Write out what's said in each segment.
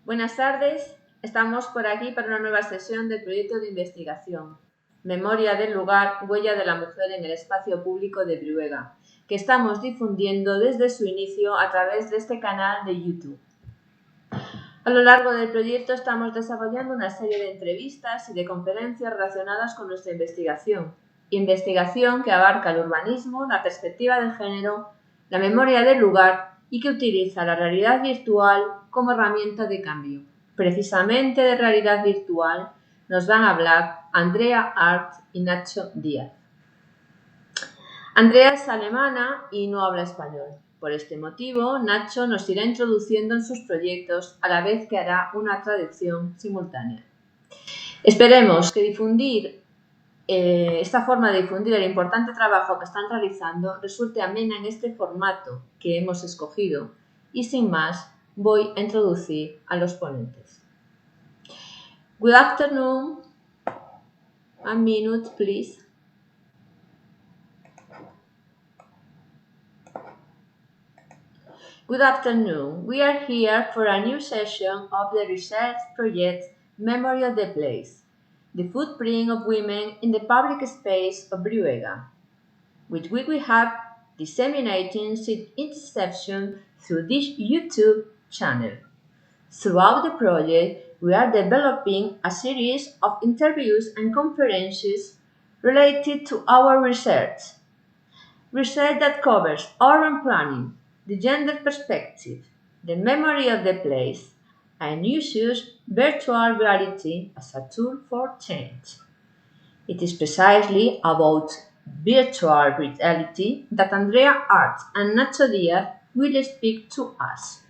Buenas tardes, estamos por aquí para una nueva sesión del proyecto de investigación, Memoria del lugar, huella de la mujer en el espacio público de Brihuega, que estamos difundiendo desde su inicio a través de este canal de YouTube. A lo largo del proyecto estamos desarrollando una serie de entrevistas y de conferencias relacionadas con nuestra investigación que abarca el urbanismo, la perspectiva de género, la memoria del lugar y que utiliza la realidad virtual como herramienta de cambio. Precisamente de realidad virtual nos van a hablar Andrea, Artz y Nacho Díaz. Andrea es alemana y no habla español. Por este motivo, Nacho nos irá introduciendo en sus proyectos a la vez que hará una traducción simultánea. Esperemos que esta forma de difundir el importante trabajo que están realizando resulte amena en este formato que hemos escogido y sin más voy a introducir a los ponentes. Good afternoon. A minute, please. Good afternoon. We are here for a new session of the research project Memory of the Place, the footprint of women in the public space of Brihuega, which we will have disseminating since inception through this YouTube channel. Throughout the project, we are developing a series of interviews and conferences related to our research that covers urban planning, the gender perspective, the memory of the place, and uses virtual reality as a tool for change. It is precisely about virtual reality that Andrea, Artz, and Nacho Díaz will speak to us.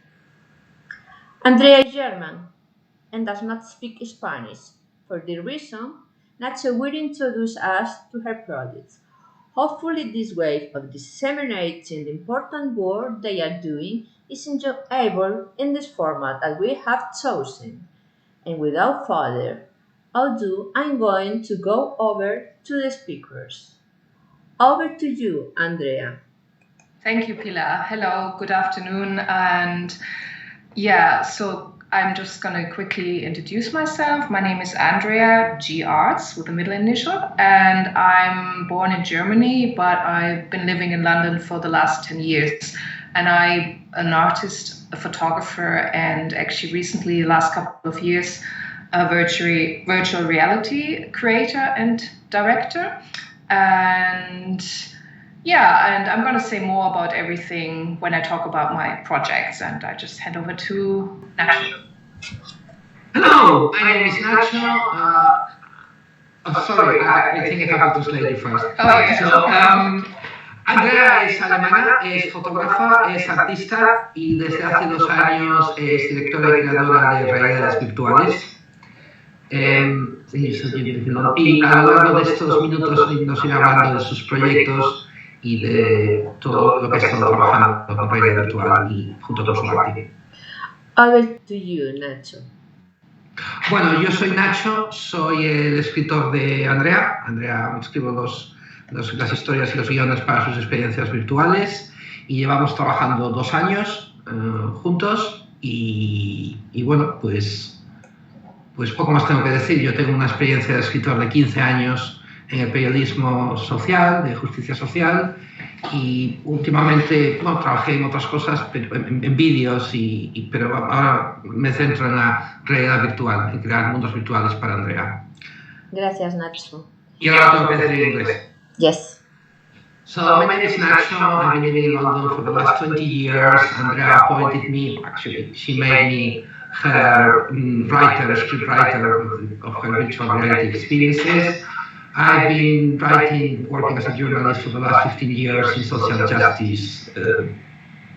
Andrea is German and does not speak Spanish. For this reason, Nacho will introduce us to her projects. Hopefully this way of disseminating the important work they are doing is enjoyable in this format that we have chosen. And without further ado, I'm going to go over to the speakers. Over to you, Andrea. Thank you, Pilar. Hello, good afternoon. And so I'm just going to quickly introduce myself. My name is Andrea G. Artz with a middle initial, and I'm born in Germany, but I've been living in London for the last 10 years. And I'm an artist, a photographer, and actually recently, the last couple of years, a virtual reality creator and director. And I'm going to say more about everything when I talk about my projects, and I just hand over to Nacho. Hello, my name is Nacho. Sorry, I think I have to translate it first. Andrea es alemana, es fotógrafa, es artista y desde hace 2 años es directora y creadora de realidades virtuales. Y a lo largo de estos minutos nos irá hablando de sus proyectos y de todo lo que ha estado trabajando con realidad virtual y junto con su arte. Over to you, Nacho. Bueno, yo soy Nacho, soy el escritor de Andrea. Escribo las historias y los guiones para sus experiencias virtuales y llevamos trabajando 2 años juntos y bueno, pues poco más tengo que decir. Yo tengo una experiencia de escritor de 15 años en el periodismo social, de justicia social, y últimamente trabajé en otras cosas, pero en vídeos, pero ahora me centro en la realidad virtual, en crear mundos virtuales para Andrea. Gracias, Nacho. Y ahora tengo que decir en inglés. Yes. So, my name is Nacho. I've been living in London for the last 20 years. Andrea appointed me, actually, she made me her scriptwriter of her virtual reality experiences. I've been working as a journalist for the last 15 years in social justice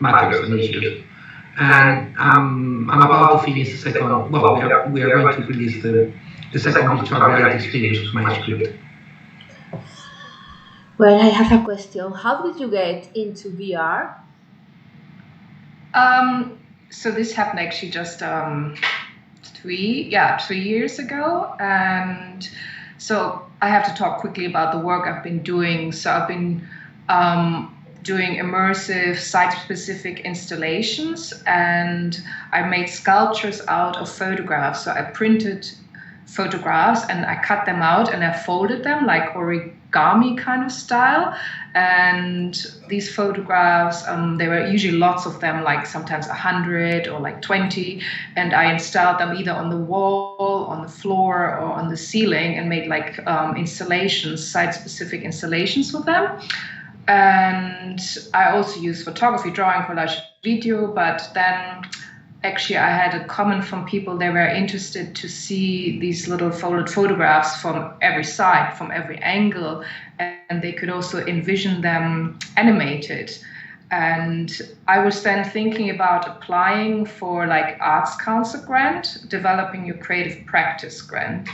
matters and issues. And I'm about to finish the second, we are going to release the second virtual reality experience of my script. Well, I have a question. How did you get into VR? So this happened actually just 3 years ago, and so I have to talk quickly about the work I've been doing. So I've been doing immersive site-specific installations, and I made sculptures out of photographs. So I printed photographs and I cut them out and I folded them like origami kind of style. And these photographs, there were usually lots of them, like sometimes 100 or like 20, and I installed them either on the wall, on the floor, or on the ceiling, and made like installations, site-specific installations with them. And I also use photography, drawing, collage, video, but then actually I had a comment from people. They were interested to see these little folded photographs from every side, from every angle, and they could also envision them animated. And I was then thinking about applying for like Arts Council grant, developing your creative practice grant.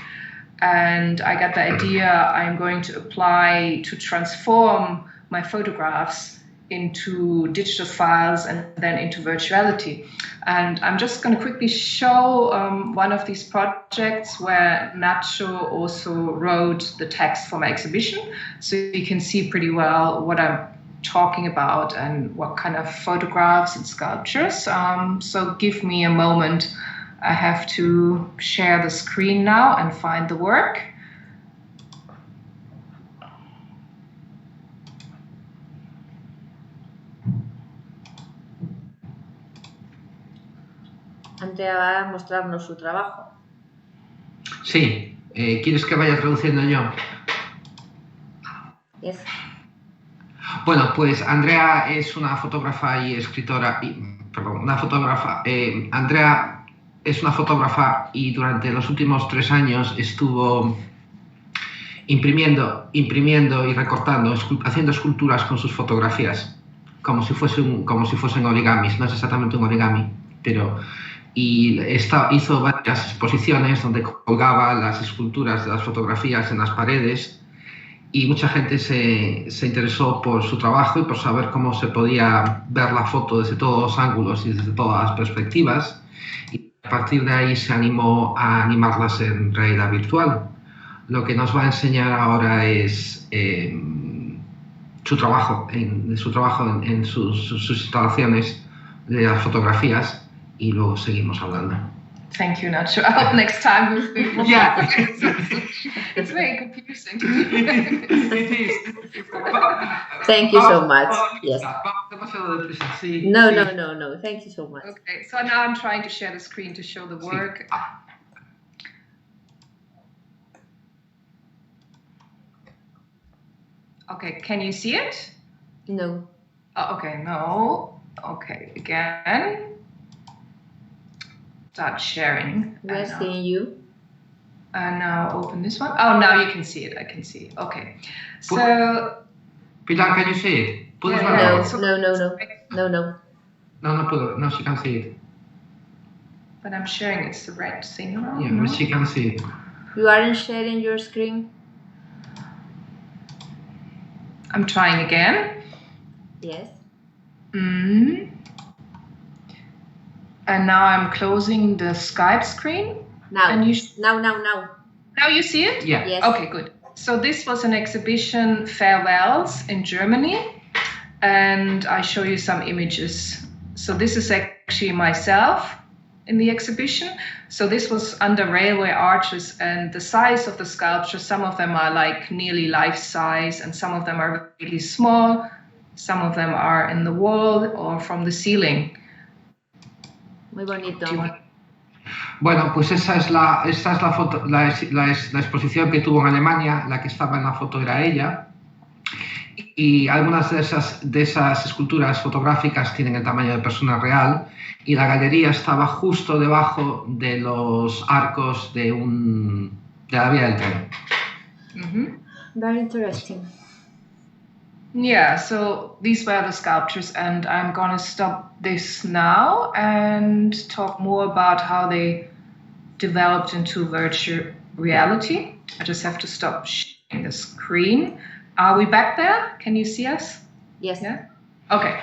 And I got the idea I'm going to apply to transform my photographs into digital files and then into virtuality. And I'm just going to quickly show one of these projects where Nacho also wrote the text for my exhibition. So you can see pretty well what I'm talking about and what kind of photographs and sculptures. So give me a moment. I have to share the screen now and find the work. Andrea va a mostrarnos su trabajo. Sí, ¿quieres que vaya traduciendo yo? Yes. Bueno, pues Andrea es una fotógrafa y escritora, Andrea es una fotógrafa y durante los últimos 3 años estuvo imprimiendo y recortando, haciendo esculturas con sus fotografías, como si fuesen origamis. No es exactamente un origami, pero hizo varias exposiciones donde colgaba las esculturas de las fotografías en las paredes, y mucha gente se interesó por su trabajo y por saber cómo se podía ver la foto desde todos los ángulos y desde todas las perspectivas, y a partir de ahí se animó a animarlas en realidad virtual. Lo que nos va a enseñar ahora es su trabajo en sus instalaciones de las fotografías, y luego seguimos hablando. Thank you, Nacho. I hope next time we'll be more. Yeah. It's very confusing. It is. Thank you so much. Yes. No. Thank you so much. Okay, so now I'm trying to share the screen to show the work. Okay, can you see it? No. Oh, okay, no. Okay, again. Start sharing. We're seeing you. And now open this one. Oh, now you can see it. I can see it. Okay. So. Pilar, can you see it? No. No puedo. No, she can see it. But I'm sharing. It's the red thing around. Yeah, but she can see it. You aren't sharing your screen? I'm trying again. Yes. And now I'm closing the Skype screen. Now. And Now. Now you see it? Yeah. Yes. Okay, good. So this was an exhibition, Farewells, in Germany. And I show you some images. So this is actually myself in the exhibition. So this was under railway arches, and the size of the sculptures, some of them are like nearly life size, and some of them are really small. Some of them are in the wall or from the ceiling. Muy bonito. Bueno, pues esta es la exposición que tuvo en Alemania. La que estaba en la foto era ella, y algunas de esas esculturas fotográficas tienen el tamaño de persona real, y la galería estaba justo debajo de los arcos de la vía del tren. Very interesting. Yeah, so these were the sculptures, and I'm going to stop this now and talk more about how they developed into virtual reality. I just have to stop sharing the screen. Are we back there? Can you see us? Yes. Yeah? Okay.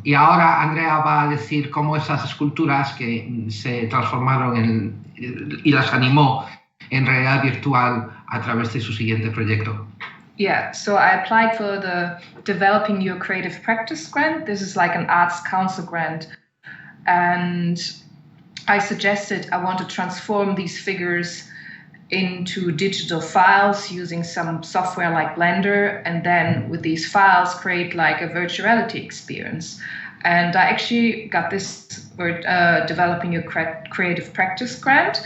Y ahora Andrea va a decir cómo esas esculturas que se transformaron y las animó en realidad virtual a través de su siguiente proyecto. Yeah, so I applied for the Developing Your Creative Practice grant. This is like an Arts Council grant. And I suggested I want to transform these figures into digital files using some software like Blender, and then with these files create like a virtual reality experience. And I actually got this Developing Your Creative Practice grant.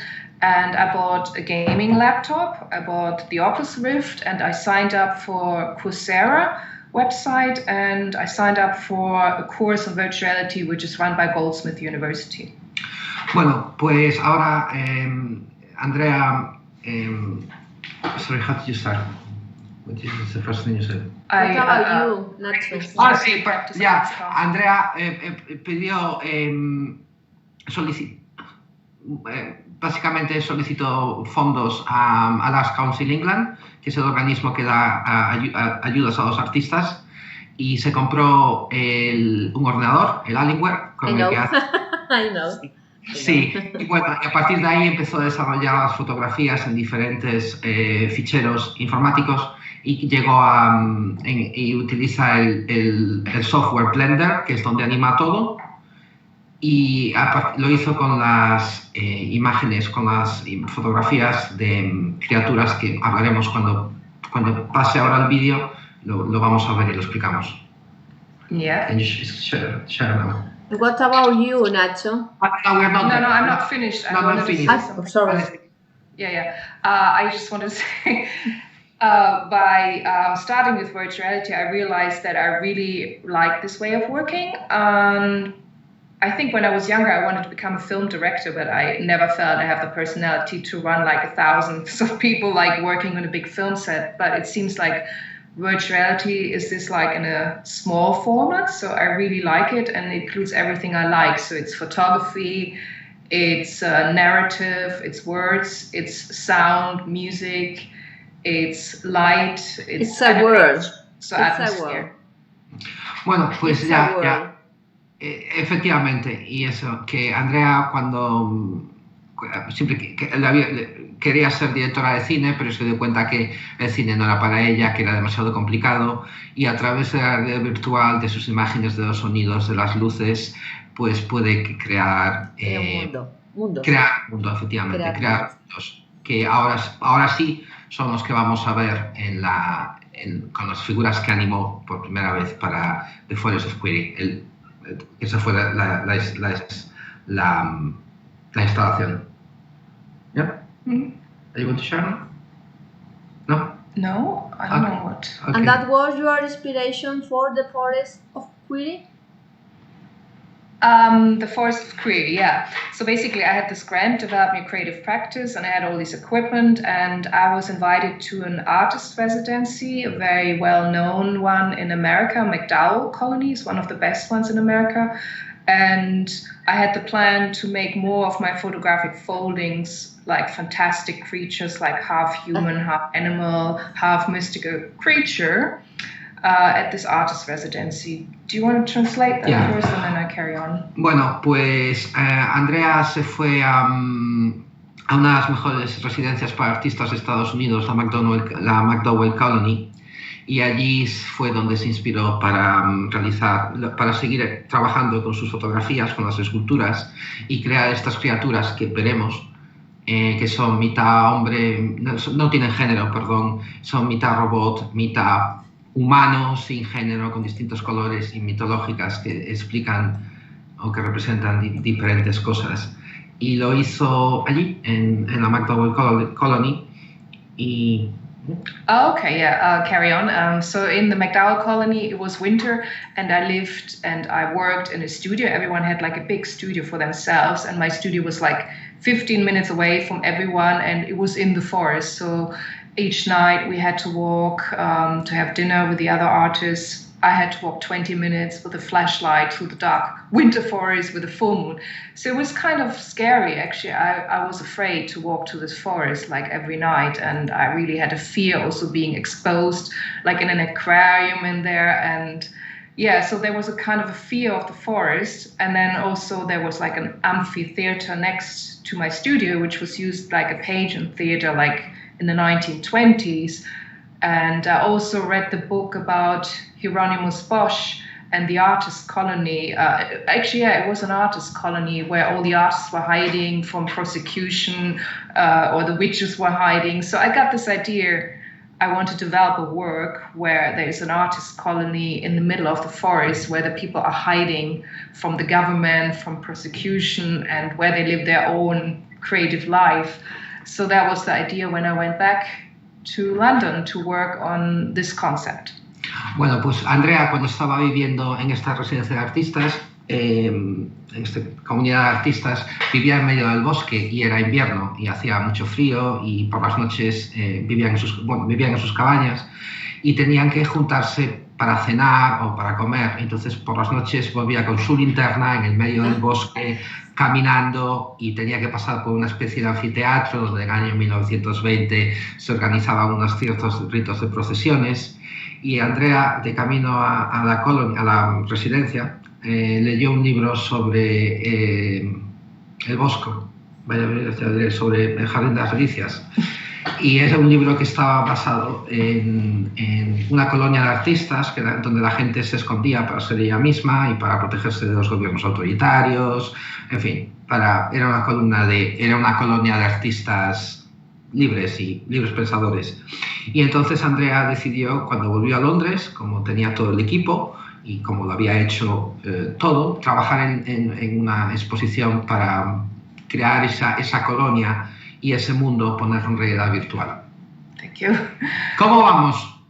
And I bought a gaming laptop, I bought the Oculus Rift, and I signed up for Coursera website, and I signed up for a course on virtuality which is run by Goldsmith University. Bueno, pues ahora Andrea, sorry, how did you start? What is the first thing you said? What about you, Nacho? Sí, ya, Andrea pidió, básicamente solicitó fondos a Arts Council England, que es el organismo que da ayudas a los artistas, y se compró un ordenador, el Alienware, con el que hace... I know. Sí, y bueno, a partir de ahí empezó a desarrollar las fotografías en diferentes ficheros informáticos y llegó y utiliza el software Blender, que es donde anima todo, y lo hizo con las imágenes, con las fotografías de criaturas que hablaremos cuando pase ahora el vídeo, lo vamos a ver y lo explicamos. Yeah. Can you share now? What about you, Nacho? No, we're not. No, I'm not finished. Not finished. I'm sorry. Yeah. I just want to say, by starting with virtual reality, I realized that I really like this way of working. I think when I was younger, I wanted to become a film director, but I never felt I have the personality to run like thousands of people like working on a big film set. But it seems like virtual reality is this like in a small format, so I really like it, and it includes everything I like. So it's photography, it's narrative, it's words, it's sound, music, it's light, it's a world. So atmosphere. Bueno, pues ya. Efectivamente, y eso, que Andrea cuando siempre quería ser directora de cine, pero se dio cuenta que el cine no era para ella, que era demasiado complicado, y a través de la realidad virtual, de sus imágenes, de los sonidos, de las luces, pues puede crear mundos, efectivamente, crear mundos, que ahora sí son los que vamos a ver con las figuras que animó por primera vez para The Forest of Query. Esa fue la instalación. ¿Ya? Are you going to share now? No? No, I don't know what. Okay. And that was your inspiration for the Forest of Query? The Forest of Query, yeah. So basically I had this grant, Develop Your Creative Practice, and I had all this equipment, and I was invited to an artist residency, a very well-known one in America. MacDowell Colony is one of the best ones in America. And I had the plan to make more of my photographic foldings, like fantastic creatures, like half human, half animal, half mystical creature, at this artist residency. Do you want to translate that first, and then I carry on? Bueno, pues Andrea se fue a una de las mejores residencias para artistas de Estados Unidos, la MacDowell Colony, y allí fue donde se inspiró para seguir trabajando con sus fotografías, con las esculturas, y crear estas criaturas que veremos, que son mitad hombre, no tienen género, perdón, son mitad robot, mitad humanos sin género, con distintos colores y mitológicas que explican o que representan diferentes cosas. Y lo hizo allí, en la MacDowell Colony. Y okay, yeah, carry on. So in the MacDowell Colony, it was winter, and I lived and I worked in a studio. Everyone had like a big studio for themselves, and my studio was like 15 minutes away from everyone, and it was in the forest. So each night we had to walk to have dinner with the other artists. I had to walk 20 minutes with a flashlight through the dark winter forest with a full moon. So it was kind of scary, actually. I was afraid to walk to this forest like every night, and I really had a fear also being exposed like in an aquarium in there. And yeah, so there was a kind of a fear of the forest. And then also there was like an amphitheater next to my studio, which was used like a pageant theater, like in the 1920s. And I also read the book about Hieronymus Bosch and the artist colony. It was an artist colony where all the artists were hiding from prosecution, or the witches were hiding. So I got this idea. I want to develop a work where there is an artist colony in the middle of the forest where the people are hiding from the government, from prosecution, and where they live their own creative life. So that was the idea when I went back to London to work on this concept. Bueno, pues Andrea, cuando estaba viviendo en esta residencia de artistas, en esta comunidad de artistas, vivía en medio del bosque y era invierno y hacía mucho frío y por las noches vivían en sus cabañas y tenían que juntarse para cenar o para comer. Entonces por las noches volvía con su linterna en el medio del bosque caminando y tenía que pasar por una especie de anfiteatro donde en el año 1920 se organizaban unos ciertos ritos de procesiones. Y Andrea, de camino a la residencia, leyó un libro sobre el bosque, sobre el Jardín de las Delicias. Y era un libro que estaba basado en una colonia de artistas donde la gente se escondía para ser ella misma y para protegerse de los gobiernos autoritarios. En fin, era una colonia de artistas libres y libres pensadores. Y entonces Andrea decidió, cuando volvió a Londres, como tenía todo el equipo y como lo había hecho todo, trabajar en una exposición para crear esa colonia y ese mundo, ponerlo en realidad virtual. Thank you. ¿Cómo vamos?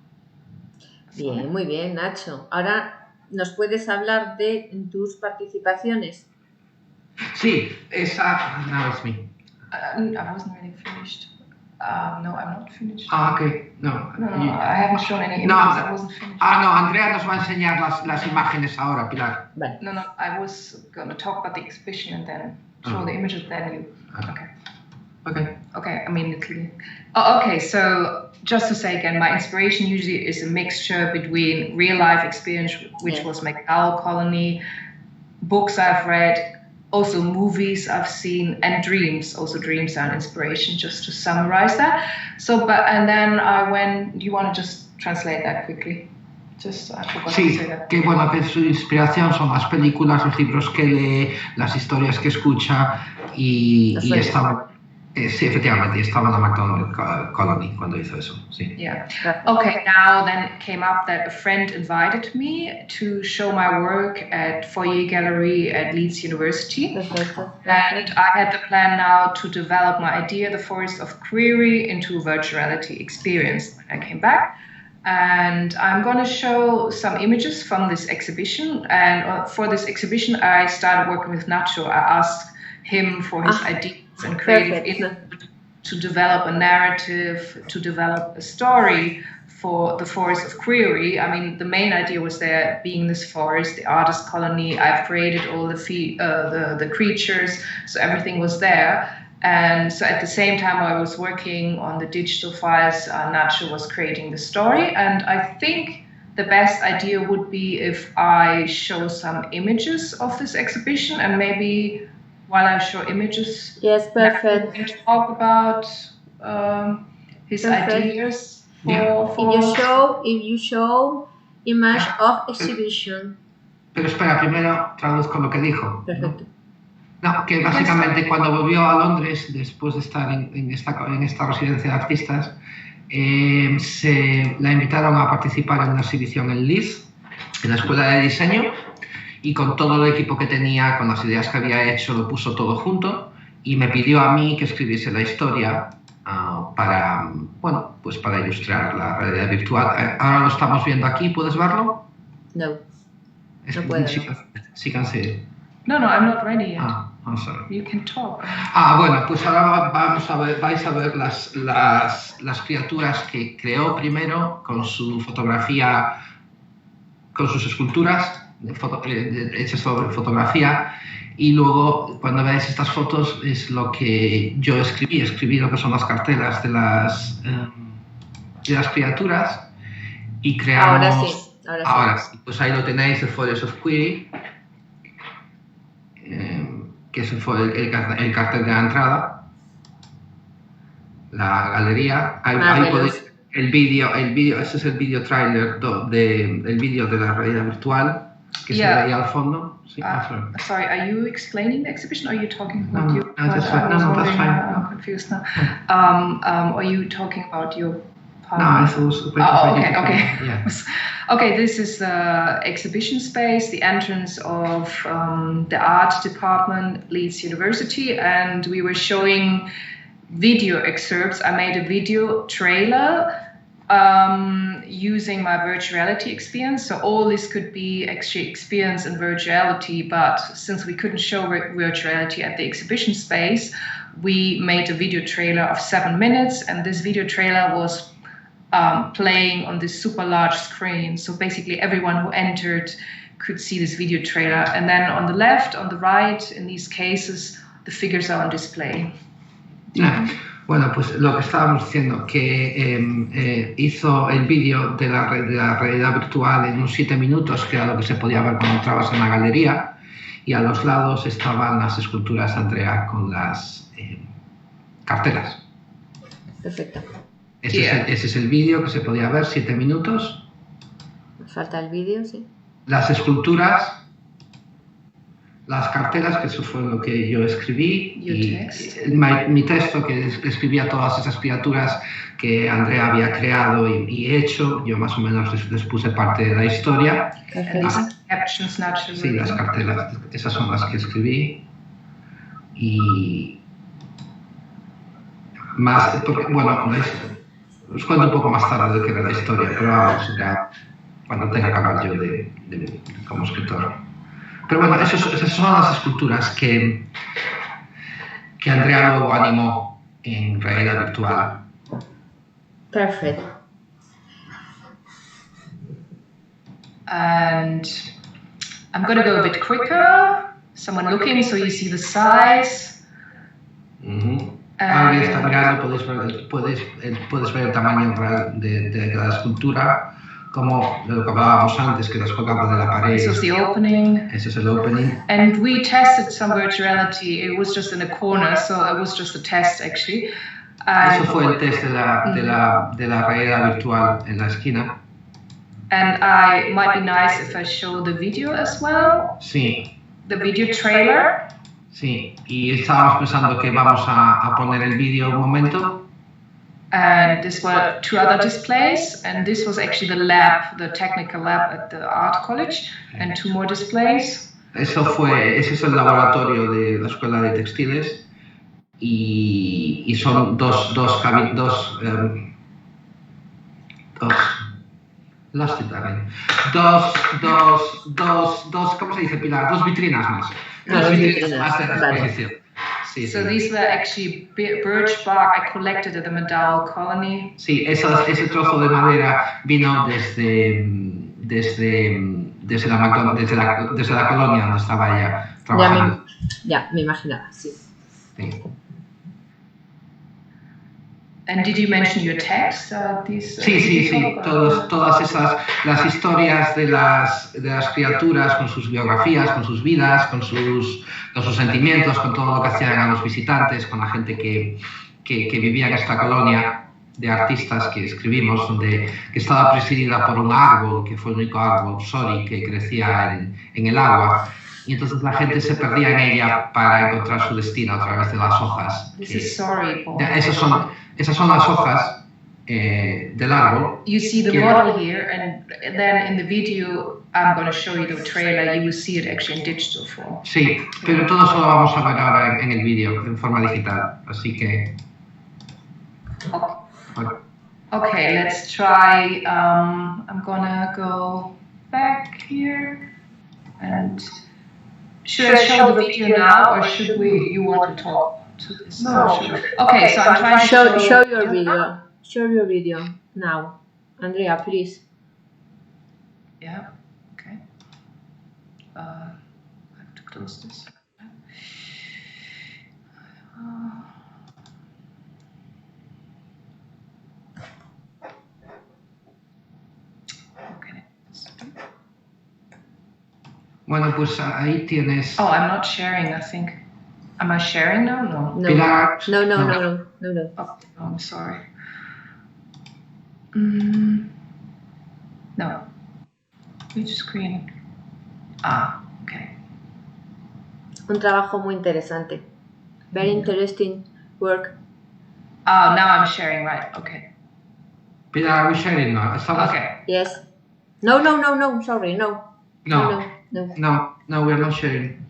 Bien, muy bien, Nacho. Ahora, ¿nos puedes hablar de tus participaciones? Sí, now it's me. I wasn't really finished. No, I'm not finished. Okay. No, I haven't shown any images. No, I wasn't finished. No, Andrea nos va a enseñar las imágenes ahora, Pilar. Vale. No, I was going to talk about the exhibition and then show the images, then you... Okay, immediately. Okay, so just to say again, my inspiration usually is a mixture between real life experience, which was McDowell Colony, books I've read, also movies I've seen, and dreams. Also dreams are an inspiration, just to summarize that. And then I went, do you want to just translate that quickly? I forgot to say that. Que bueno, que su inspiración son las películas, los libros que lee, las historias que escucha y estaba... Sí, efectivamente, estaba en la McDonald Colony cuando hizo eso, sí. Yeah. Okay, now then it came up that a friend invited me to show my work at Foyer Gallery at Leeds University. And I had the plan now to develop my idea, the Forest of Query, into a virtual reality experience when I came back. And I'm going to show some images from this exhibition. And for this exhibition, I started working with Nacho. I asked him for his ideas and creative input to develop a narrative, to develop a story for the Forest of Query. I mean, the main idea was there being this forest, the artist colony. I've created all the creatures, so everything was there. And so at the same time I was working on the digital files, Nacho was creating the story. And I think the best idea would be if I show some images of this exhibition, and maybe while I show images, yes, perfect. We can talk about his ideas. If you show image of exhibition. Pero espera, primero traduzco lo que dijo. Perfecto. No, que básicamente cuando volvió a Londres, después de estar en esta residencia de artistas, la invitaron a participar en una exhibición en Leeds, en la escuela de diseño, y con todo el equipo que tenía, con las ideas que había hecho, lo puso todo junto y me pidió a mí que escribiese la historia para ilustrar la realidad virtual. Ahora lo estamos viendo aquí, ¿puedes verlo? No, no puedo. She can see it. No, I'm not ready yet. I'm sorry. You can talk. Bueno, pues ahora vais a ver las criaturas que creó primero con su fotografía, con sus esculturas hechas sobre fotografía, y luego cuando veáis estas fotos es lo que yo escribí lo que son las cartelas de las criaturas y creamos. Ahora sí. Pues ahí lo tenéis, el Forest of Query, que es el cartel de la entrada, la galería. Ahí ese es el vídeo trailer del vídeo de la realidad virtual que se veía al fondo. Sí, sorry, are you explaining the exhibition or are you talking about no, your... that's fine. That's fine. I'm confused now. Are you talking about your part? No, I thought it was okay. Yeah. Okay, this is the exhibition space, the entrance of the art department, Leeds University, and we were showing video excerpts. I made a video trailer using my virtuality experience. So all this could be actually experience in virtuality, but since we couldn't show virtuality at the exhibition space, we made a video trailer of 7 minutes, and this video trailer was playing on this super large screen. So basically everyone who entered could see this video trailer. And then on the left, on the right, in these cases, the figures are on display. Bueno, pues lo que estábamos diciendo, que hizo el vídeo de la realidad virtual en unos 7 minutos, que era lo que se podía ver cuando entrabas en la galería, y a los lados estaban las esculturas de Andrea con las cartelas. Perfecto. Ese es el vídeo que se podía ver, 7 minutos. Falta el vídeo, sí. Las esculturas, las cartelas, que eso fue lo que yo escribí, y mi texto, que escribía todas esas criaturas que Andrea había creado y hecho. Yo más o menos les puse parte de la historia. Sí, las cartelas, esas son las que escribí. Y más, porque, bueno, os cuento un poco más tarde de qué era la historia, pero vamos, ya cuando tenga que hablar yo como escritor. Pero bueno, esas son las esculturas que Andrea luego animó en realidad virtual. Perfect. And I'm going to go a bit quicker. Someone looking, so you see the size. Alguien está mirando, puedes ver el tamaño real de la escultura, como de lo que hablábamos antes, que las colgaba de la pared. This is the opening. Ese es el opening. And we tested some virtuality. It was just in a corner, so it was just a test actually. Eso fue el test de la realidad virtual en la esquina. And it might be nice if I show the video as well. Sí. The video trailer. Sí, y estábamos pensando que vamos a poner el vídeo un momento. And this were 2 other displays, and this was actually the lab, the technical lab at the art college, and 2 more displays. Ese es el laboratorio de la escuela de textiles, y son dos ¿cómo se dice, Pilar? 2 vitrinas más. Dos vitrinas más de la exposición. Sí, so these were actually birch bark I collected at the Madal colony. Sí, ese trozo de madera vino desde la colonia donde estaba ella trabajando. Ya me imaginaba, sí. And did you mention your text? Sí. Todas esas, las historias de las criaturas, con sus biografías, con sus vidas, con sus sentimientos, con todo lo que hacían a los visitantes, con la gente que vivía en esta colonia de artistas que escribimos, que estaba presidida por un árbol, que fue el único árbol, Sori, que crecía en el agua. Y entonces la gente se perdía en ella para encontrar su destino a través de las hojas. Esas son las hojas del árbol. You see the model here, and then in the video I'm going to show you the trailer. You will see it actually in digital form. Sí, pero todo eso lo vamos a ver ahora en el vídeo, en forma digital. Así que... Okay, let's try. I'm gonna go back here, and should I show the video now, or should you want to talk to this? No. Okay, so I'm trying to show your video. Show your video now, Andrea, please. Yeah. Okay. I have to close this. Bueno, pues ahí tienes... Oh, I'm not sharing, I think. Am I sharing now? No. No. Pilar. No. Oh, I'm sorry. No. Which screen? Ah, okay. Un trabajo muy interesante. Very interesting work. Oh, now I'm sharing, right? Okay. Pilar, are we sharing now? Okay. Yes. No, sorry, no. No, we're not sharing.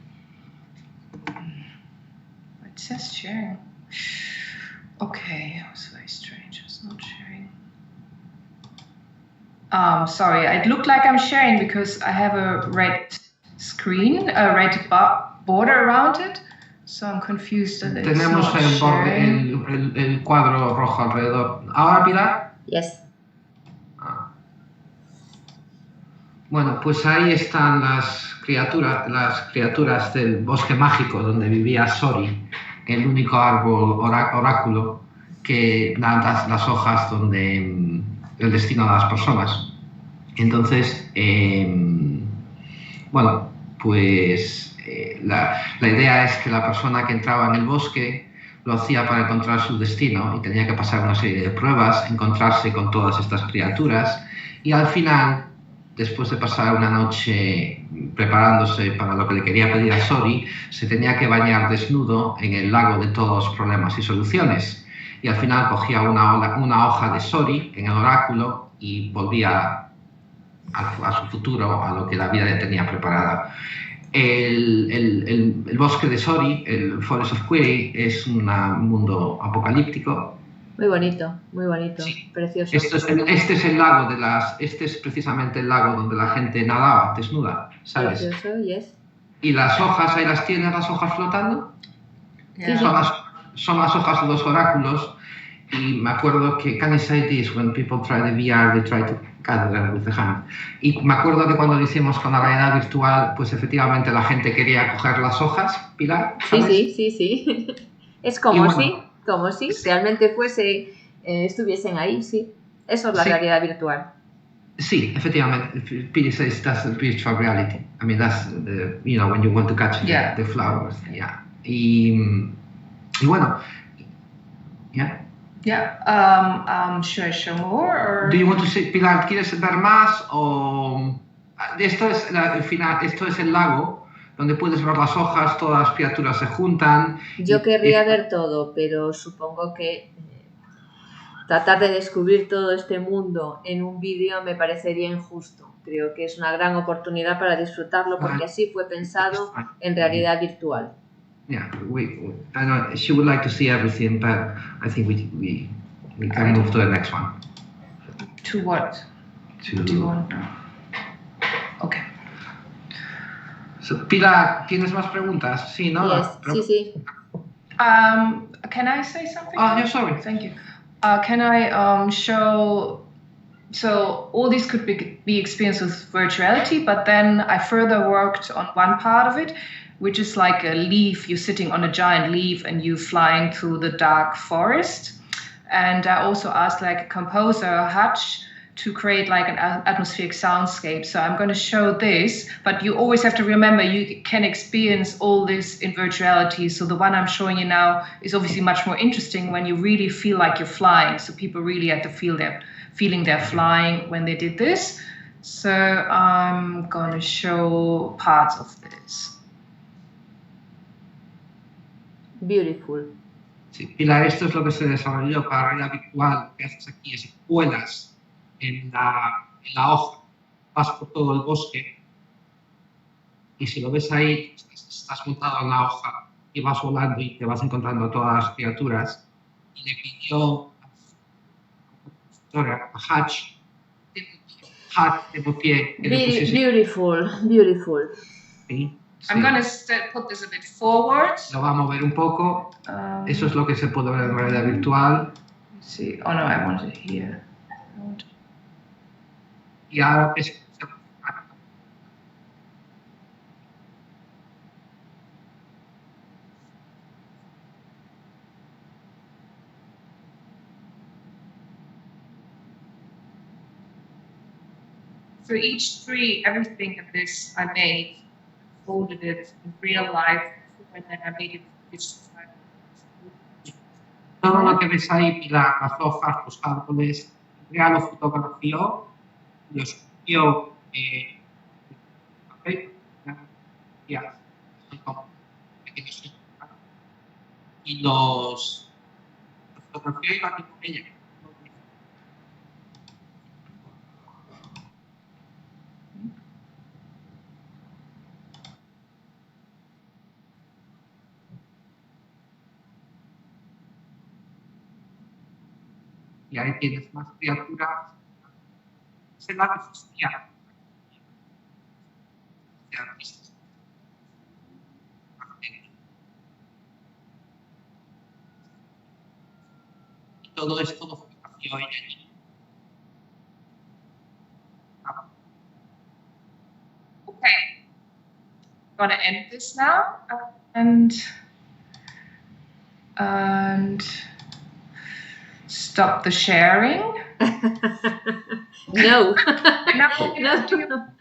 It says sharing. Okay, it was very strange. It's not sharing. Sorry, it looked like I'm sharing because I have a red screen, a red border around it. So I'm confused that it's Tenemos not el borde, sharing. el cuadro rojo alrededor. ¿Ahora, Pilar? Yes. Bueno, pues ahí están las criaturas del bosque mágico donde vivía Sori, el único árbol oráculo que da las hojas donde el destino de las personas. Entonces, bueno, pues la idea es que la persona que entraba en el bosque lo hacía para encontrar su destino y tenía que pasar una serie de pruebas, encontrarse con todas estas criaturas y al final, después de pasar una noche preparándose para lo que le quería pedir a Sori, se tenía que bañar desnudo en el lago de todos los problemas y soluciones. Y al final cogía una hoja de Sori en el oráculo y volvía a su futuro, a lo que la vida le tenía preparada. El bosque de Sori, el Forest of Query, es un mundo apocalíptico. Muy bonito, sí. Precioso. Este es el lago este es precisamente el lago donde la gente nadaba desnuda, ¿sabes? Precioso, yes. Y las hojas, ahí las tienes, las hojas flotando. Yeah. Son las hojas de los oráculos. Y me acuerdo que, can I say this, when people try the VR, they try to gather them with the hand. Y me acuerdo que cuando lo hicimos con la realidad virtual, pues efectivamente la gente quería coger las hojas, Pilar, ¿sabes? Sí. Es como si realmente estuviesen ahí, sí. Eso es la realidad virtual. Sí, efectivamente. Pili says that's the virtual reality. I mean, that's the, when you want to catch the flowers. Yeah. Y bueno, yeah. Yeah. Should I show more? Or? Do you want to see, Pilar, ¿quieres ver más? O esto es el final, esto es el lago donde puedes ver las hojas, todas las criaturas se juntan. Yo querría ver todo, pero supongo que tratar de descubrir todo este mundo en un vídeo me parecería injusto. Creo que es una gran oportunidad para disfrutarlo porque así fue pensado en realidad virtual. Yeah, I know she would like to see everything, but I think we can move to the next one. To what? What do you want now? Okay. So, Pilar, ¿tienes más preguntas? Sí, ¿no? Yes, sí. Can I say something? Oh, yeah, sorry. Thank you. Can I show? So all these could be experienced with virtuality, but then I further worked on one part of it, which is like a leaf. You're sitting on a giant leaf and you're flying through the dark forest. And I also asked like a composer, Hutch, to create like an atmospheric soundscape. So I'm going to show this, but you always have to remember you can experience all this in virtuality. So the one I'm showing you now is obviously much more interesting when you really feel like you're flying. So people really had to feel feeling they're flying when they did this. So I'm going to show parts of this. Beautiful. Sí, Pilar, esto es lo que se desarrolló para realidad virtual. Lo que haces aquí es vuelas en la hoja, vas por todo el bosque y si lo ves ahí, estás montado en la hoja y vas volando y te vas encontrando todas las criaturas. Y le pidió a Hutch de pie. Beautiful. Sí. I'm going to put this a bit forward. Lo va a mover un poco. Eso es lo que se puede ver en realidad virtual. See. Oh no, I want it here. Y ahora es... For each tree, everything of this I made, folded it in real life, and then I made it digital. Todo lo que ves ahí, Pilar, las hojas, los árboles, Andrea lo fotografió, lo subió a Facebook, Díaz, y los fotografió y lo aquí con ella. Y ahí tienes más criaturas. Se la resistía. Y todo esto lo fotografió ella. Okay, I'm gonna end this now and stop the sharing. No.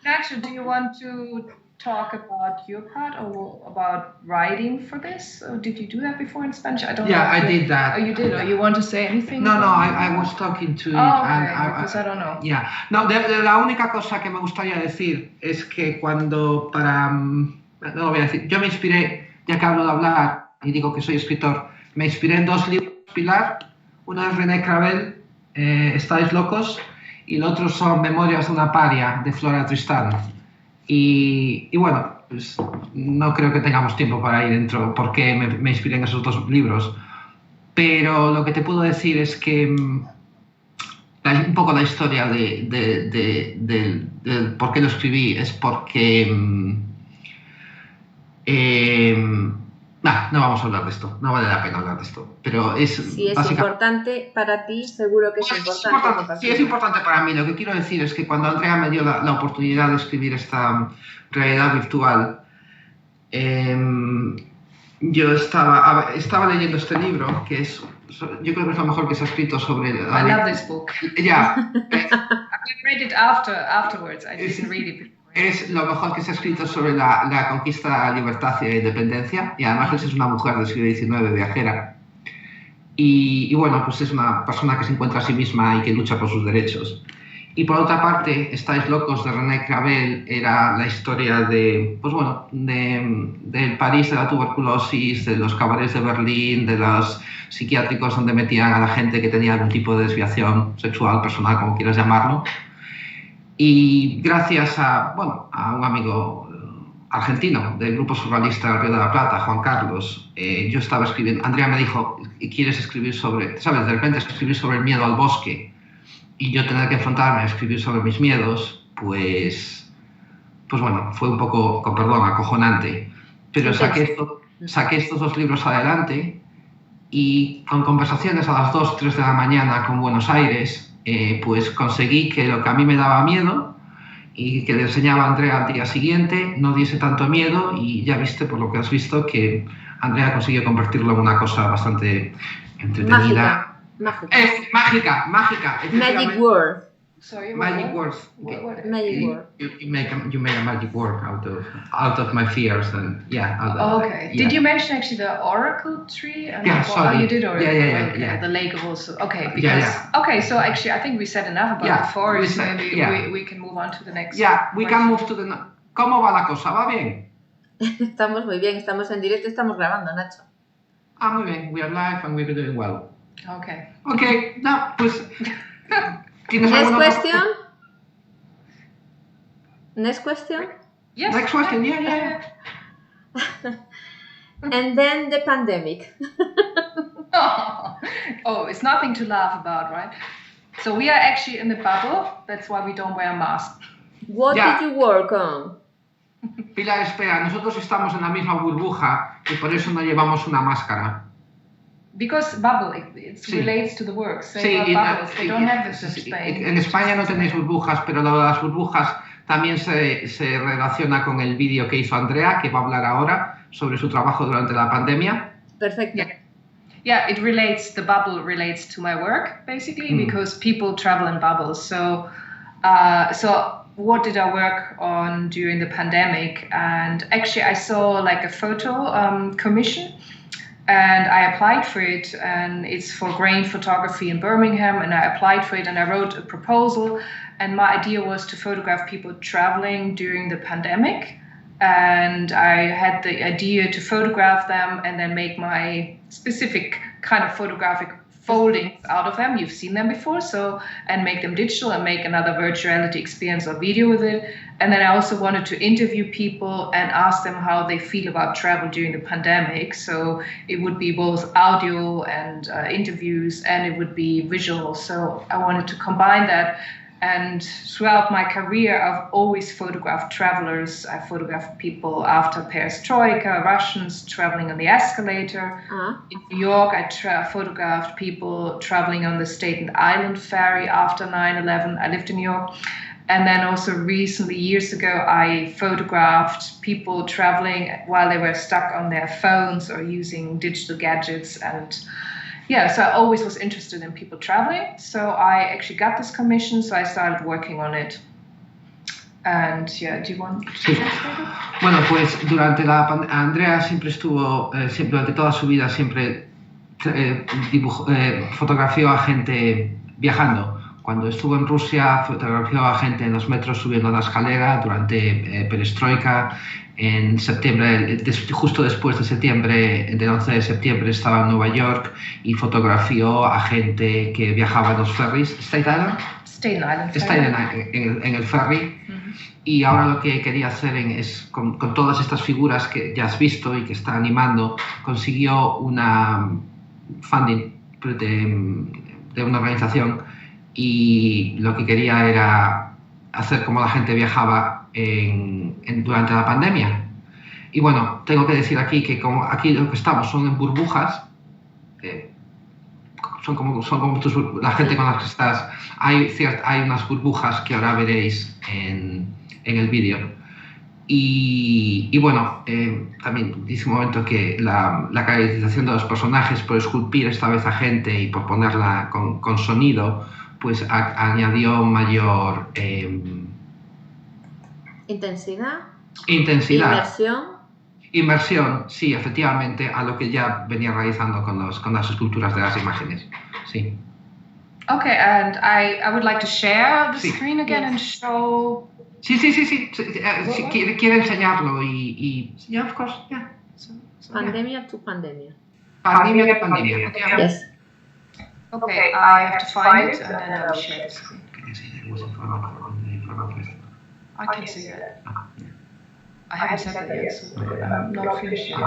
Nacho, do you want to talk about your part or about writing for this? Or did you do that before in Spanish? I don't know. Yeah, I did that. Oh, you did? Or you want to say anything? No, I was talking to it. Okay, because I don't know. Yeah. No, la única cosa que me gustaría decir es que cuando no lo voy a decir, yo me inspiré, ya que hablo de hablar y digo que soy escritor, me inspiré en 2 libros, Pilar. Uno es René Cravel, Estáis locos, y el otro son Memorias de una paria, de Flora Tristán. Y bueno, pues no creo que tengamos tiempo para ir dentro porque me inspiré en esos 2 libros. Pero lo que te puedo decir es que un poco la historia del por qué lo escribí es porque no vamos a hablar de esto, no vale la pena hablar de esto, pero si es importante para ti, seguro que es importante. Sí, es importante para mí. Lo que quiero decir es que cuando Andrea me dio la oportunidad de escribir esta realidad virtual, yo estaba leyendo este libro, que yo creo que es lo mejor que se ha escrito sobre... I love this book. Yeah. I read it afterwards. I didn't read it before. Es lo mejor que se ha escrito sobre la conquista de la libertad y la independencia, y además es una mujer del siglo XIX, viajera. Y bueno, pues es una persona que se encuentra a sí misma y que lucha por sus derechos. Y por otra parte, Estáis locos, de René Cravel, era la historia del París de la tuberculosis, de los cabarets de Berlín, de los psiquiátricos donde metían a la gente que tenía algún tipo de desviación sexual, personal, como quieras llamarlo. Y gracias a un amigo argentino del grupo surrealista Río de la Plata, Juan Carlos, yo estaba escribiendo. Andrea me dijo, ¿quieres escribir sobre, sabes, de repente escribir sobre el miedo al bosque? Y yo tener que enfrentarme a escribir sobre mis miedos, pues bueno, fue un poco, con perdón, acojonante. Pero saqué estos 2 libros adelante y con conversaciones a las 2, 3 de la mañana con Buenos Aires, pues conseguí que lo que a mí me daba miedo y que le enseñaba a Andrea al día siguiente no diese tanto miedo, y ya viste, por lo que has visto, que Andrea consiguió convertirlo en una cosa bastante entretenida. Mágica. Magic word. Sorry, magic words. Magic word. You make a magic word out of my fears, and okay. Yeah. Did you mention actually the oracle tree? And sorry. Oh, you did already. Yeah. The lake also. Okay, because okay, so actually I think we said enough about the forest. Maybe we can move on to the next. Yeah, we can move to the. ¿Cómo va la cosa? ¿Va bien? Estamos muy bien, estamos en directo, estamos grabando, Nacho. Muy bien. We are live and we're doing well. Okay. No, pues. Next question? Next question? Yes. Next question, yeah. And then the pandemic. Oh, it's nothing to laugh about, right? So we are actually in the bubble. That's why we don't wear masks. What did you work on? Pilar, espera, nosotros estamos en la misma burbuja y por eso no llevamos una máscara. Because bubble, it relates to the work. Bubbles, they don't have this in Spain. En España no tenéis burbujas, pero lo de las burbujas también se relaciona con el vídeo que hizo Andrea, que va a hablar ahora sobre su trabajo durante la pandemia. Perfecto. Yeah, the bubble relates to my work, basically, because people travel in bubbles. So what did I work on during the pandemic? And actually I saw like a photo commission And I applied for it, and it's for grain photography in Birmingham, and I applied for it, and I wrote a proposal, and my idea was to photograph people traveling during the pandemic. And I had the idea to photograph them and then make my specific kind of photographic foldings out of them. You've seen them before, and make them digital and make another virtual reality experience or video with it. And then I also wanted to interview people and ask them how they feel about travel during the pandemic. So it would be both audio and interviews, and it would be visual. So I wanted to combine that. And throughout my career, I've always photographed travelers. I photographed people after Perestroika, Russians traveling on the escalator. In New York, I photographed people traveling on the Staten Island ferry after 9/11. I lived in New York. And then also recently, years ago, I photographed people traveling while they were stuck on their phones or using digital gadgets. And yeah, so I always was interested in people traveling. So I actually got this commission, so I started working on it. And yeah, do you want to Sí. Bueno, pues durante Andrea siempre estuvo, durante toda su vida siempre fotografió a gente viajando. Cuando estuvo en Rusia, fotografió a gente en los metros subiendo la escalera durante Perestroika. En septiembre, justo después de septiembre, del 11 de septiembre, estaba en Nueva York y fotografió a gente que viajaba en los ferries. ¿Staten Island? Staten Island. En el ferry. Y ahora lo que quería hacer es, con todas estas figuras que ya has visto y que está animando, consiguió una funding de una organización, y lo que quería era hacer como la gente viajaba durante la pandemia. Y bueno, tengo que decir aquí que como aquí lo que estamos son en burbujas, son como la gente con la que estás, hay unas burbujas que ahora veréis en el vídeo. Y bueno, también dice un momento que la caracterización de los personajes, por esculpir esta vez a gente y por ponerla con sonido, pues añadió mayor intensidad. Inmersión, sí, efectivamente, a lo que ya venía realizando con las esculturas de las imágenes. Sí. Okay, and I would like to share the screen again and show. Sí. Quiere enseñarlo y yeah, of course, yeah. So pandemia to pandemia. Pandemia to pandemia. Yes. Okay, I have to find it and then I will share the screen. I can see that. I haven't said that yet, so I'm not finished yet.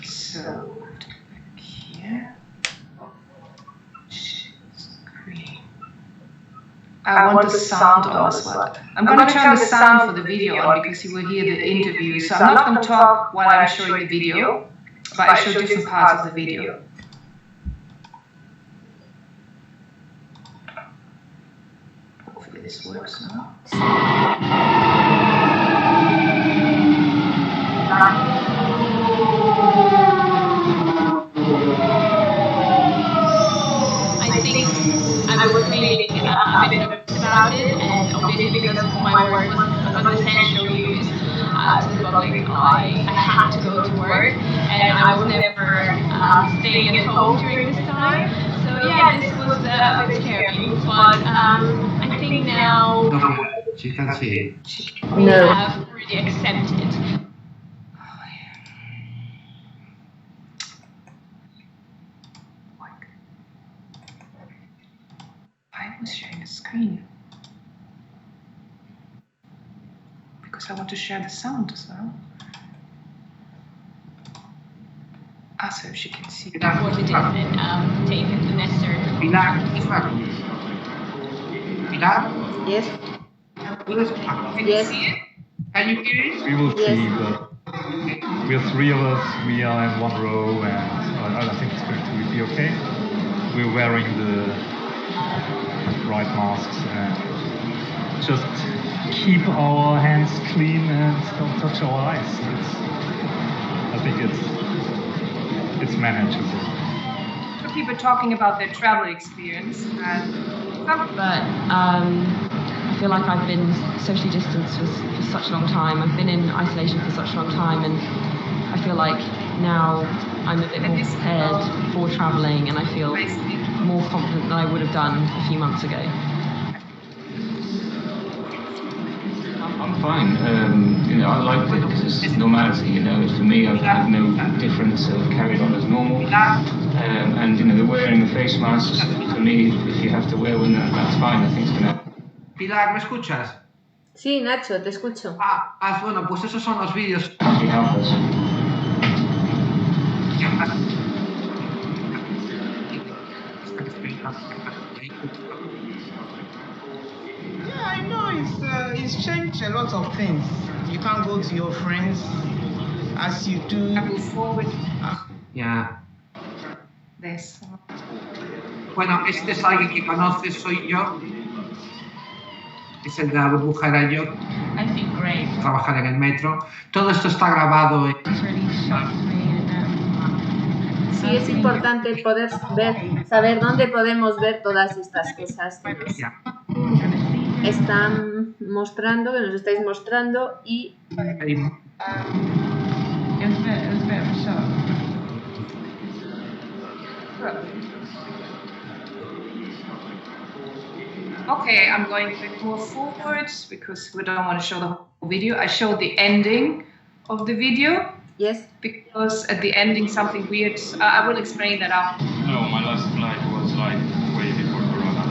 So, back here. Screen. I want the sound on as well. I'm going to turn the sound for the video on because you will hear the interview. So I'm not going to talk while I'm showing the video, but I show different parts of the video. Hopefully this works now. I think I was feeling a bit nervous about it, and obviously because my work was an essential use to the public eye, I had to go to work, and I was never staying at home during this time. So yeah, this was a bit scary, but I think now She can see. we have already accepted. I was sharing the screen because I want to share the sound as well. So she can see What it is and take it to necessary. Pilar. Yes. Can you Yes. see it? Can you hear it? We will Yes. see, but we're three of us, we are in one row, and I think it's going to be okay. We're wearing the right masks, and just keep our hands clean and don't touch our eyes. I think it's manageable. People talking about their travel experience, and But feel like I've been socially distanced for such a long time. I've been in isolation for such a long time, and I feel like now I'm a bit more prepared for traveling, and I feel more confident than I would have done a few months ago. I'm fine. I liked it because it's normality. For me, I've no difference. I've carried on as normal. And the wearing the face masks, for me, if you have to wear one, that's fine. I think it's gonna. Pilar, ¿me escuchas? Sí, Nacho, te escucho. Bueno, pues esos son los vídeos. Yeah, I know it's changed a lot of things. You can't go to your friends as you do. I move forward. Ya. This. Bueno, este es alguien que conoces, soy yo. Es el de la burbuja, era yo. I feel great. Trabajar en el metro. Todo esto está grabado. Sí, es importante poder saber dónde podemos ver todas estas cosas que nos están mostrando, que nos estáis mostrando y... Okay, I'm going a bit more forward because we don't want to show the whole video. I showed the ending of the video. Yes. Because at the ending something weird. I will explain that after. No, my last flight was like way before Corona.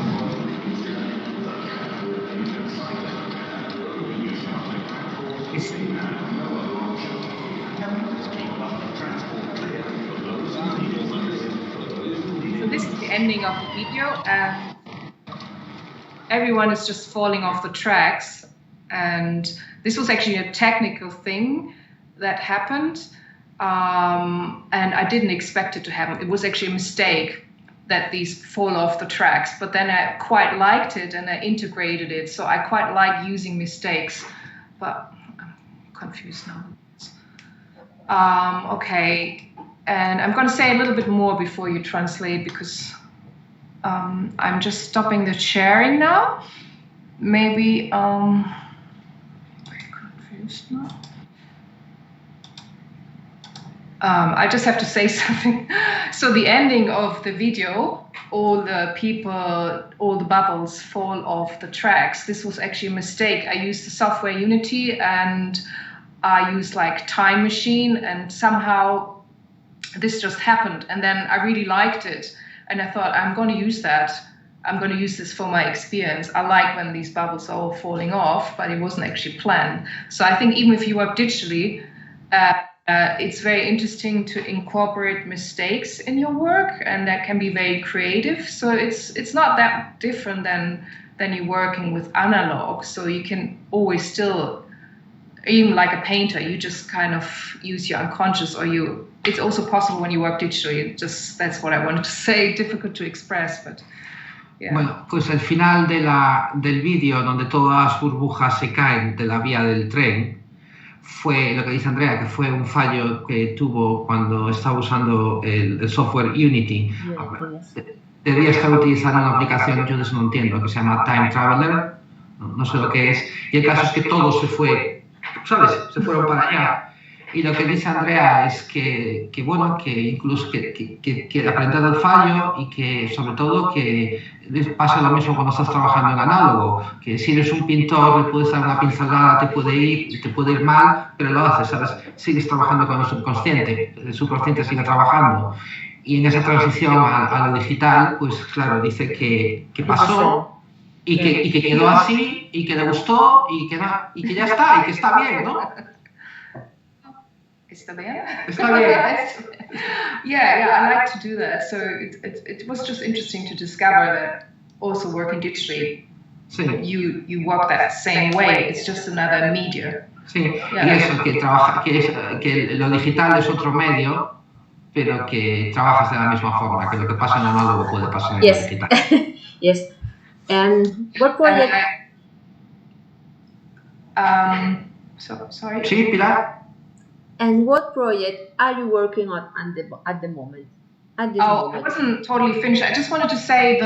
So this is the ending of the video, and everyone is just falling off the tracks. And this was actually a technical thing that happened, and I didn't expect it to happen. It was actually a mistake that these fall off the tracks, but then I quite liked it and I integrated it, so I quite like using mistakes, but I'm confused now. Okay, and I'm going to say a little bit more before you translate, because I'm just stopping the sharing now. Maybe, I'm confused now. I just have to say something. So the ending of the video, all the people, all the bubbles fall off the tracks. This was actually a mistake. I used the software Unity and I used like Time Machine, and somehow this just happened. And then I really liked it. And I thought, I'm going to use that. I'm going to use this for my experience. I like when these bubbles are all falling off, but it wasn't actually planned. So I think even if you work digitally, it's very interesting to incorporate mistakes in your work, and that can be very creative. So it's not that different than you working with analog. So you can always still, even like a painter, you just kind of use your unconscious, or it's also possible when you work digitally. That's what I wanted to say. Difficult to express, but yeah. Bueno, pues el final del vídeo, donde todas las burbujas se caen de la vía del tren, fue lo que dice Andrea, que fue un fallo que tuvo cuando estaba usando el software Unity. Debería estar utilizando una aplicación, yo de eso no entiendo, que se llama Time Traveler, no sé lo que es, y el caso es que todo se fue, ¿sabes? Se fueron para allá. Y lo que dice Andrea es que bueno, que incluso que aprender del fallo, y que sobre todo que pasa lo mismo cuando estás trabajando en análogo, que si eres un pintor le puedes dar una pincelada, te puede ir mal, pero lo haces, ¿sabes? Sigues trabajando con el subconsciente sigue trabajando. Y en esa transición a lo digital, pues claro, dice que pasó y que quedó así, y que le gustó, y que ya está, y que está bien, ¿no? Está bien? Está bien. Yeah, I like to do that. So it was just interesting to discover that also working digitally, sí. you work that same way. It's just another media. Sí, y eso, que lo digital es otro medio, pero que trabajas de la misma forma, que lo que pasa en análogo puede pasar en lo digital. Yes. And what project? Sorry. Sí, Pilar. And what project are you working on at the moment? at this Oh, I moment? wasn't totally finished. I just wanted to say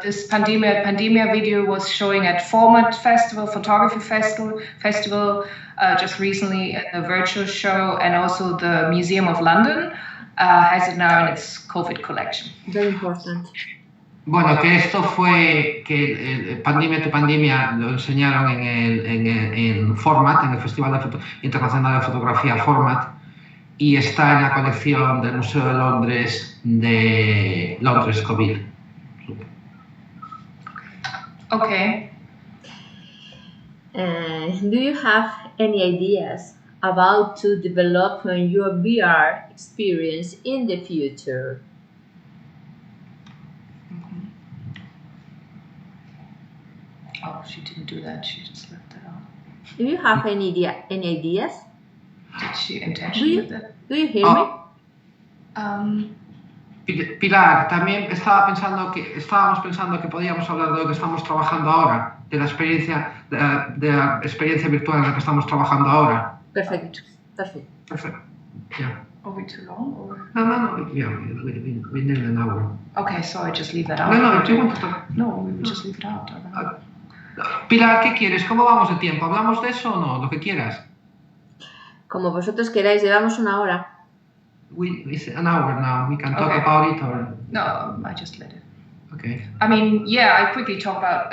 this Pandemia video was showing at Format Festival, Photography Festival just recently at the virtual show, and also the Museum of London has it now in its COVID collection. Very important. Bueno, que esto fue que Pandemia to Pandemia lo enseñaron en Format, en el Festival Internacional de Fotografía Format, y está en la colección del Museo de Londres COVID. Okay. Do you have any ideas about to develop your VR experience in the future? Oh, she didn't do that. She just left that out. Do you have any ideas? Did she intentionally do that? Do you hear me? Pilar, también estábamos pensando que podíamos hablar de lo que estamos trabajando ahora, de la experiencia virtual en la que estamos trabajando ahora. Perfect. Yeah. Are we too long? Or? No. Yeah, we need an hour. Okay, sorry, just leave that out. No, do you want to talk? No, we would just leave it out. Pilar, ¿qué quieres? ¿Cómo vamos de tiempo? ¿Hablamos de eso o no? Lo que quieras. Como vosotros queráis, llevamos una hora. It's an hour now. We can talk about it or... No, I just let it. Okay. I mean, yeah, I quickly talk about,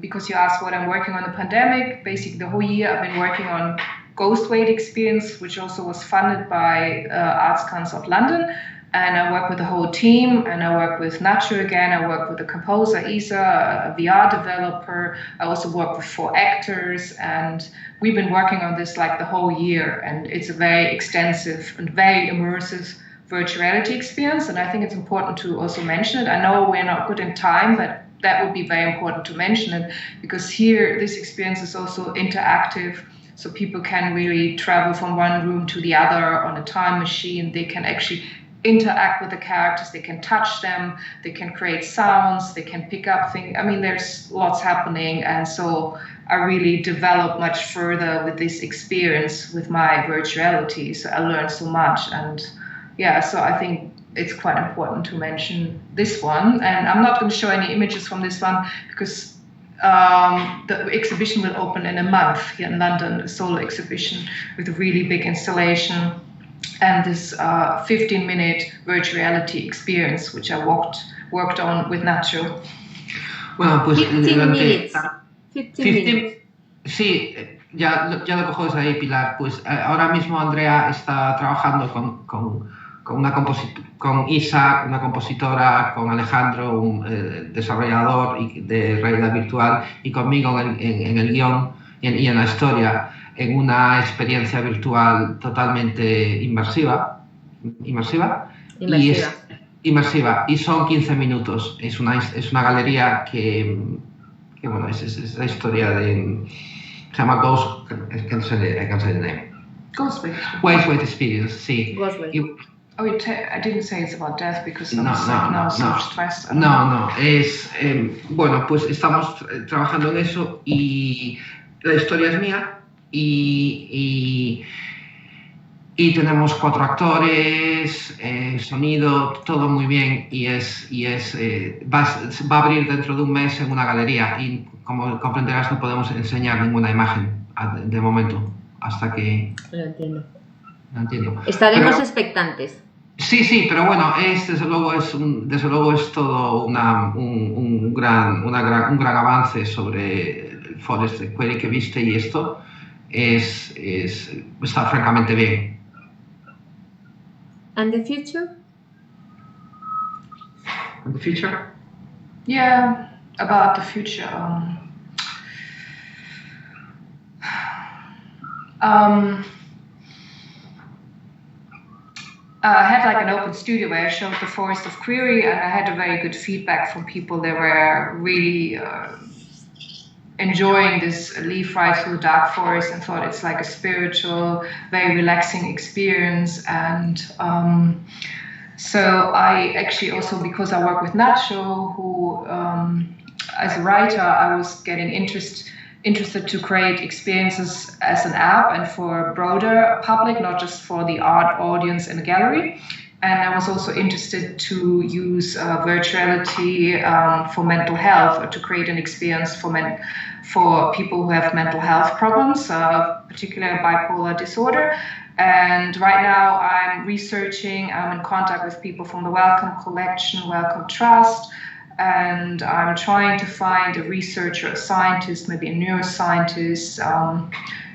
because you asked what I'm working on the pandemic. Basically, the whole year I've been working on Ghost Weight Experience, which also was funded by Arts Council of London. And I work with the whole team, and I work with Nacho again. I work with the composer, Isa, a VR developer. I also work with 4 actors, and we've been working on this like the whole year. And it's a very extensive and very immersive virtual reality experience. And I think it's important to also mention it. I know we're not good in time, but that would be very important to mention it, because here this experience is also interactive. So people can really travel from one room to the other on a time machine. They can actually interact with the characters, they can touch them, they can create sounds, they can pick up things. I mean, there's lots happening, and so I really developed much further with this experience with my virtuality. So I learned so much, and yeah, so I think it's quite important to mention this one. And I'm not going to show any images from this one because the exhibition will open in a month here in London, a solo exhibition with a really big installation. And this 15-minute virtual reality experience, which I worked on with Nacho. Bueno, pues 15 minutes. 15 minutes. Sí, ya lo cojo desde ahí, Pilar. Pues ahora mismo Andrea está trabajando con Isa, una compositora, con Alejandro, un desarrollador de realidad virtual, y conmigo en el guión y en la historia, en una experiencia virtual totalmente inmersiva. Y son 15 minutos. Es una galería que bueno, es la historia de... Se llama Ghost... I can say the name. Ghost Weight Experience, sí. Ghost Weight. I didn't say it's about death because I'm so stressed. No, es... bueno, pues estamos trabajando en eso y la historia es mía. Y tenemos 4 actores, sonido, todo muy bien, y va a abrir dentro de un mes en una galería, y como comprenderás no podemos enseñar ninguna imagen de momento hasta que... Lo entiendo. Pero Estaremos expectantes. Sí, pero bueno, desde luego es todo un gran avance sobre el Forest Query que viste, y esto está francamente bien. And the future? The future? Yeah, about the future. I had like an open studio where I showed the Forest of Query, and I had a very good feedback from people. They were really enjoying this leaf ride through dark forest and thought it's like a spiritual, very relaxing experience. And so I actually also, because I work with Nacho, who as a writer, I was getting interested to create experiences as an app and for a broader public, not just for the art audience in a gallery. And I was also interested to use virtuality for mental health, or to create an experience for people who have mental health problems, particularly bipolar disorder. And right now I'm researching, I'm in contact with people from the Wellcome Collection, Wellcome Trust, and I'm trying to find a researcher, a scientist, maybe a neuroscientist,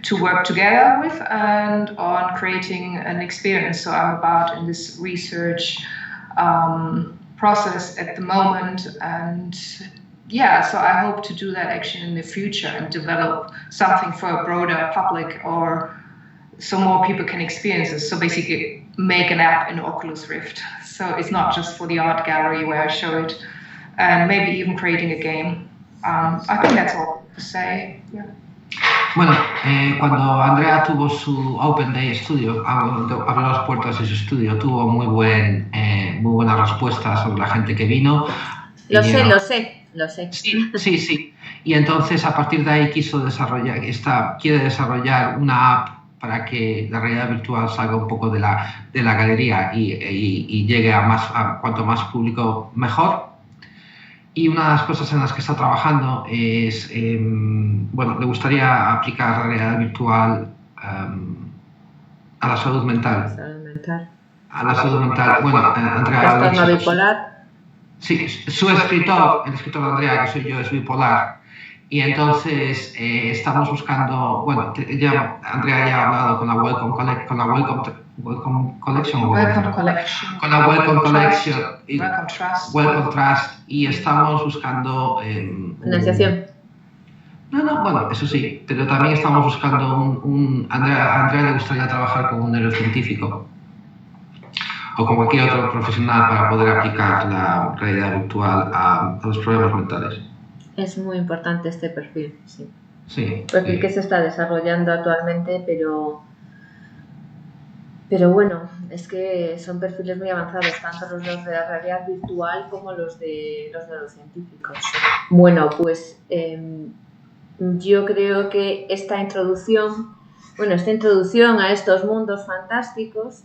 to work together with and on creating an experience. So I'm about in this research process at the moment, and yeah, so I hope to do that actually in the future and develop something for a broader public, or so more people can experience this. So basically make an app in Oculus Rift. So it's not just for the art gallery where I show it, and maybe even creating a game. I think that's all to say. Yeah. Bueno, cuando Andrea tuvo su Open Day Studio, abrió las puertas de su estudio, tuvo muy buena respuesta sobre la gente que vino. Lo sé. Sí. Y entonces a partir de ahí quiere desarrollar una app para que la realidad virtual salga un poco de la galería y llegue a cuanto más público mejor. Y una de las cosas en las que está trabajando es, le gustaría aplicar la realidad virtual a la salud mental. A la salud mental. Bueno, Andrea... ¿Trastorno bipolar? Sí, el escritor de Andrea, que soy yo, es bipolar. Y entonces estamos buscando... Bueno, Andrea ya ha hablado con la Wellcome Collection. Con la Wellcome Collection y Wellcome Trust, y estamos buscando financiación. Bueno, eso sí, pero también estamos buscando a Andrea le gustaría trabajar con un neurocientífico o con cualquier otro profesional para poder aplicar la realidad virtual a los problemas mentales. Es muy importante este perfil, sí. Sí. Perfil que se está desarrollando actualmente, pero bueno, es que son perfiles muy avanzados, tanto los de la realidad virtual como los de los científicos. Bueno, pues yo creo que esta introducción a estos mundos fantásticos,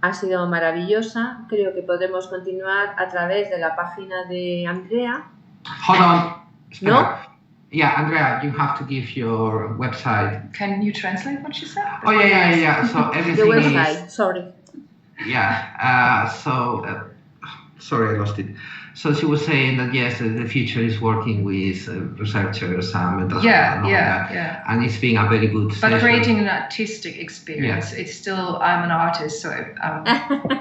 ha sido maravillosa. Creo que podremos continuar a través de la página de Andrea. Hold on. ¿No? Yeah, Andrea, you have to give your website. Can you translate what she said? Oh, yeah. So everything the website, sorry. Yeah, sorry, I lost it. So she was saying that, yes, the future is working with researchers and mental health and all that. And it's being a very good session. But creating an artistic experience. Yeah. It's still, I'm an artist, so I'm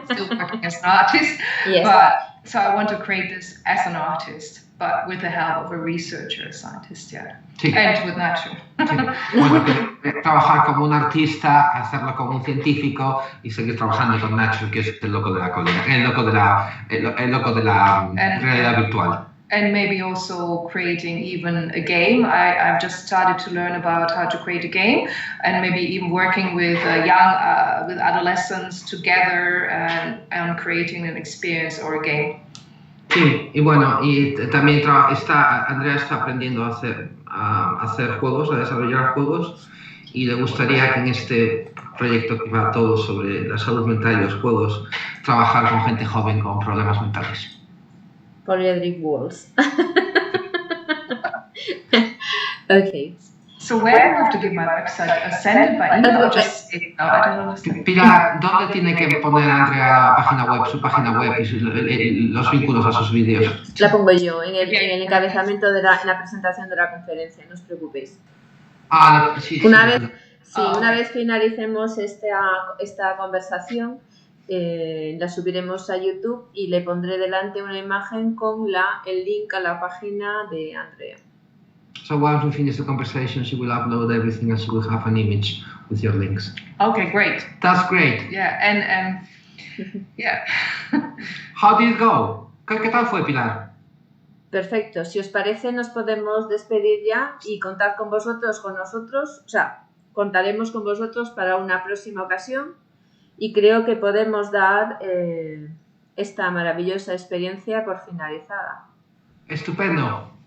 still working as an artist. Yes. But so I want to create this as an artist, but with the help of a researcher, a scientist, Sí. And with Nacho. Sí. Bueno, trabajar como un artista, hacerlo como un científico y seguir trabajando con Nacho, que es el loco de la colina, el loco de la realidad virtual. And maybe also creating even a game. I've just started to learn about how to create a game, and maybe even working with with adolescents together and creating an experience or a game. Sí, y bueno, y también Andrea está aprendiendo a hacer juegos, a desarrollar juegos, y le gustaría que en este proyecto que va todo sobre la salud mental y los juegos, trabajar con gente joven con problemas mentales. Polyedric walls. Okay. So where do I have to give my website? Send it by email or just I don't understand. Pilar, ¿dónde tiene que poner Andrea su página web y los vínculos a sus vídeos? La pongo yo en el encabezamiento en la presentación de la conferencia, no os preocupéis. Sí. Una vez finalicemos esta conversación, la subiremos a YouTube y le pondré delante una imagen con el link a la página de Andrea. So once we finish the conversation, she will upload everything and she will have an image with your links. Okay, great. That's great. Yeah, and yeah. How did it go? ¿Qué tal fue, Pilar? Perfecto. Si os parece, nos podemos despedir ya y contar con nosotros, contaremos con vosotros para una próxima ocasión, y creo que podemos dar esta maravillosa experiencia por finalizada. Estupendo.